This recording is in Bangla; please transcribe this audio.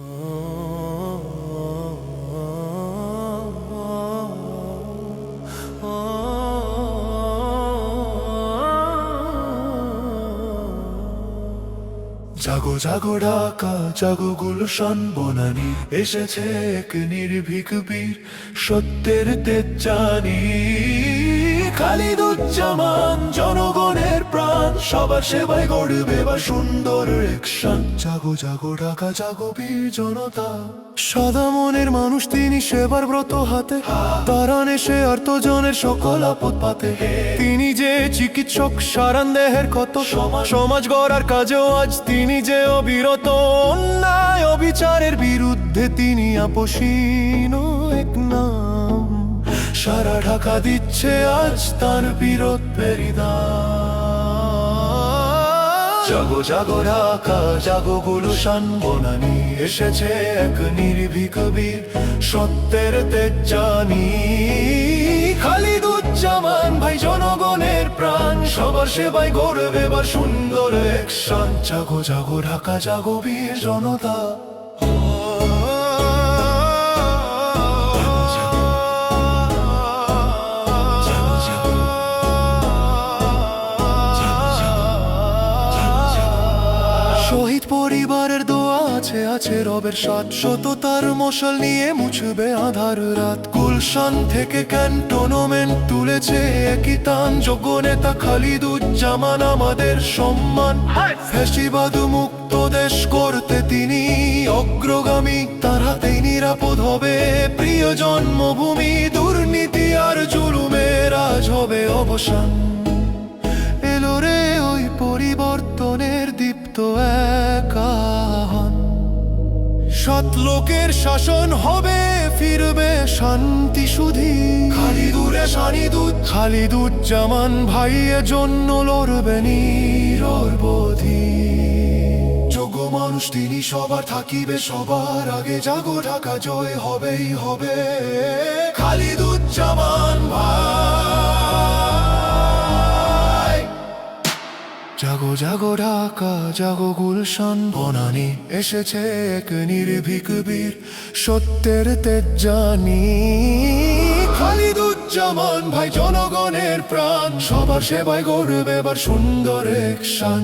জাগো জাগো ঢাকা জাগো গুলশান বনানী, এসেছে এক নির্ভীক বীর সত্যের তেজানি। খালিদুজ্জামান জনগণের প্রাণ, সবার সেবায় গড়বে বা সুন্দর একশন। জাগো জাগো ঢাকা জাগো বীর জনতা, সাদা মনের মানুষ তিনি, সেবার ব্রত হাতে তারান এসে আর্তজনের সকল আপদ পাতে। তিনি যে চিকিৎসক সারান দেহের ক্ষত, সমাজ গড়ার কাজেও আজ তিনি যে অবিরত। অন্যায় অবিচারের বিরুদ্ধে তিনি আপসীন এক নাম, সারা ঢাকা দিচ্ছে আজ তার বীরত্বের দাম। জাগো জাগো ঢাকা জাগো গুলশান বনানী, এসেছে এক নির্ভীক বীর সত্যের তেজানি। খালিদুজ্জামান ভাই জনগণের প্রাণ, সবার সেবায় গড়বে বা সুন্দর একশন। জাগো জাগো ঢাকা জাগো বীর জনতা। শহীদ পরিবারের দোয়া আছে আছে রবের সাথ, সততার মশাল নিয়ে মুছবে আধার রাত। গুলশান থেকে ক্যান্টনমেন্ট তুলেছে একই তান, যোগ্য নেতা খালিদুজ্জামান আমাদের সম্মান। ফ্যাসিবাদ মুক্ত দেশ করতে তিনি অগ্রগামী, তার হাতেই নিরাপদ হবে প্রিয় জন্মভূমি। দুর্নীতি আর জুলুমের আজ হবে অবসান, এলো রে ওই পরিবর্তনের দীপ্ত একাহন। সৎ লোকের শাসন হবে, ফিরবে শান্তি সুধি। খালিদুজ্জামান ভাইয়ের জন্য লড়বে নিরবধি। যোগ্য মানুষ তিনি, সবার থাকিবে সবার আগে। জাগো ঢাকা জয় হবেই হবে, খালিদুজ্জামান ভাই। জাগো জাগো ঢাকা জাগো গুলশান বনানী, এসেছে এক নির্ভীক বীর সত্যের তেজানি। খালিদুজ্জামান ভাই জনগণের প্রাণ, সবার সেবায় গড়বে এবার সুন্দর একশন।